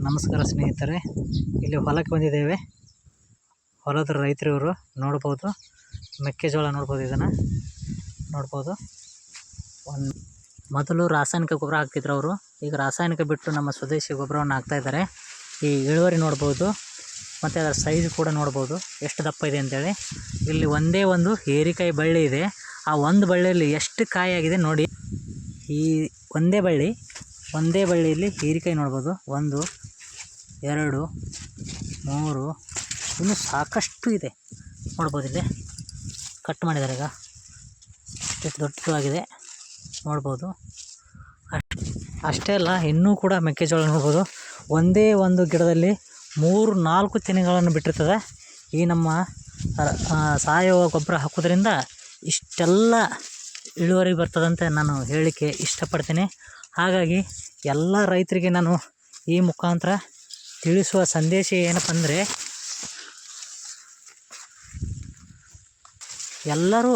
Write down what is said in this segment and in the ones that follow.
ನಮಸ್ಕಾರ ಸ್ನೇಹಿತರೆ, ಇಲ್ಲಿ ಹೊಲಕ್ಕೆ ಬಂದಿದ್ದೇವೆ. ಹೊಲದ ರೈತರು ಇವರು ನೋಡ್ಬೋದು. ಮೆಕ್ಕೆಜೋಳ ನೋಡ್ಬೋದು, ಇದನ್ನು ನೋಡ್ಬೋದು. ಮೊದಲು ರಾಸಾಯನಿಕ ಗೊಬ್ಬರ ಹಾಕ್ತಿದ್ರು ಅವರು, ಈಗ ರಾಸಾಯನಿಕ ಬಿಟ್ಟು ನಮ್ಮ ಸ್ವದೇಶಿ ಗೊಬ್ಬರವನ್ನು ಹಾಕ್ತಾಯಿದ್ದಾರೆ. ಈ ಇಳುವರಿ ನೋಡ್ಬೋದು, ಮತ್ತು ಅದರ ಸೈಜ್ ಕೂಡ ನೋಡ್ಬೋದು ಎಷ್ಟು ದಪ್ಪ ಇದೆ ಅಂತೇಳಿ. ಇಲ್ಲಿ ಒಂದೇ ಒಂದು ಹೀರೆಕಾಯಿ ಬಳ್ಳಿ ಇದೆ. ಆ ಒಂದು ಬಳ್ಳಿಯಲ್ಲಿ ಎಷ್ಟು ಕಾಯಿ ಆಗಿದೆ ನೋಡಿ. ಈ ಒಂದೇ ಬಳ್ಳಿಯಲ್ಲಿ ಹೀರೆಕಾಯಿ ನೋಡ್ಬೋದು. 1 2 3 ಇನ್ನೂ ಸಾಕಷ್ಟು ಇದೆ ನೋಡ್ಬೋದು. ಇಲ್ಲಿ ಕಟ್ ಮಾಡಿದ್ದಾರೆ, ಈಗ ಎಷ್ಟು ದೊಡ್ಡದಾಗಿದೆ ನೋಡ್ಬೋದು. ಅಷ್ಟೇ ಅಲ್ಲ, ಇನ್ನೂ ಕೂಡ ಮೆಕ್ಕೆಜೋಳ ನೋಡ್ಬೋದು. ಒಂದೇ ಒಂದು ಗಿಡದಲ್ಲಿ 3-4 ತೆನೆಗಳನ್ನು ಬಿಟ್ಟಿರ್ತದೆ. ಈ ನಮ್ಮ ಸಾವಯವ ಗೊಬ್ಬರ ಹಾಕೋದ್ರಿಂದ ಇಷ್ಟೆಲ್ಲ ಇಳುವರಿ ಬರ್ತದಂತೆ ನಾನು ಹೇಳಲಿಕ್ಕೆ ಇಷ್ಟಪಡ್ತೀನಿ. ಹಾಗಾಗಿ ಎಲ್ಲ ರೈತರಿಗೆ ನಾನು ಈ ಮುಖಾಂತರ ತಿಳಿಸುವ ಸಂದೇಶ ಏನಪ್ಪ ಅಂದರೆ, ಎಲ್ಲರೂ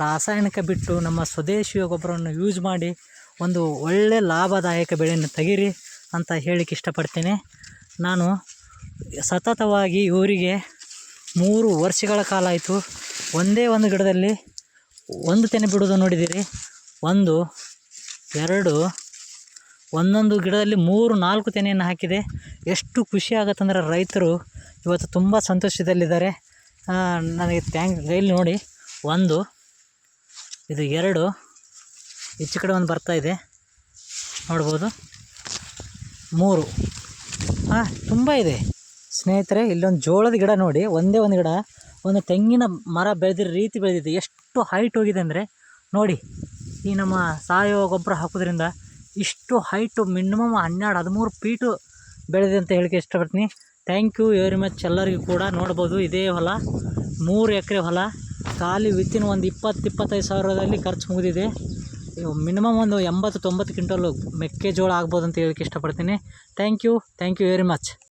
ರಾಸಾಯನಿಕ ಬಿಟ್ಟು ನಮ್ಮ ಸ್ವದೇಶಿಯ ಗೊಬ್ಬರವನ್ನು ಯೂಸ್ ಮಾಡಿ ಒಂದು ಒಳ್ಳೆಯ ಲಾಭದಾಯಕ ಬೆಳೆಯನ್ನು ತೆಗೀರಿ ಅಂತ ಹೇಳಲಿಕ್ಕೆ ಇಷ್ಟಪಡ್ತೀನಿ. ನಾನು ಸತತವಾಗಿ ಇವರಿಗೆ 3 ವರ್ಷಗಳ ಕಾಲ ಆಯಿತು ಒಂದೇ ಒಂದು ಗಿಡದಲ್ಲಿ 1 ತೆನೆ ಬಿಡೋದು ನೋಡಿದ್ದೀರಿ. 1 2 ಒಂದೊಂದು ಗಿಡದಲ್ಲಿ 3-4 ತೆನೆಯನ್ನು ಹಾಕಿದೆ. ಎಷ್ಟು ಖುಷಿ ಆಗುತ್ತಂದ್ರೆ ರೈತರು ಇವತ್ತು ತುಂಬ ಸಂತೋಷದಲ್ಲಿದ್ದಾರೆ. ನನಗೆ ಇಲ್ಲಿ ನೋಡಿ, 1 ಇದು 2 ಈಚೆ ಕಡೆ ಒಂದು ಬರ್ತಾ ಇದೆ ನೋಡ್ಬೋದು. 3 ತುಂಬ ಇದೆ ಸ್ನೇಹಿತರೆ. ಇಲ್ಲೊಂದು ಜೋಳದ ಗಿಡ ನೋಡಿ, ಒಂದೇ ಒಂದು ಗಿಡ ಒಂದು ತೆಂಗಿನ ಮರ ಬೆಳೆದಿರೋ ರೀತಿ ಬೆಳೆದಿದೆ. ಎಷ್ಟು ಹೈಟ್ ಹೋಗಿದೆ ಅಂದರೆ ನೋಡಿ. ಈ ನಮ್ಮ ಸಾವಯವ ಗೊಬ್ಬರ ಹಾಕೋದ್ರಿಂದ ಇಷ್ಟು ಹೈಟು ಮಿನಿಮಮ್ 12-13 ಫೀಟು ಬೆಳೆದಿದೆ ಅಂತ ಹೇಳಿಕೆ ಇಷ್ಟಪಡ್ತೀನಿ. ಥ್ಯಾಂಕ್ ಯು ವೆರಿ ಮಚ್ ಎಲ್ಲರಿಗೂ ಕೂಡ. ನೋಡ್ಬೋದು, ಇದೇ ಹೊಲ 3 ಎಕರೆ ಹೊಲ. ಖಾಲಿ ವಿತಿನ್ ಒಂದು 20-25 ಸಾವಿರದಲ್ಲಿ ಖರ್ಚು ಮುಗಿದಿದೆ. ಮಿನಿಮಮ್ ಒಂದು 80-90 ಕ್ವಿಂಟಲ್ ಮೆಕ್ಕೆಜೋಳ ಆಗ್ಬೋದು ಅಂತ ಹೇಳಿಕೆ ಇಷ್ಟಪಡ್ತೀನಿ. Thank you very much.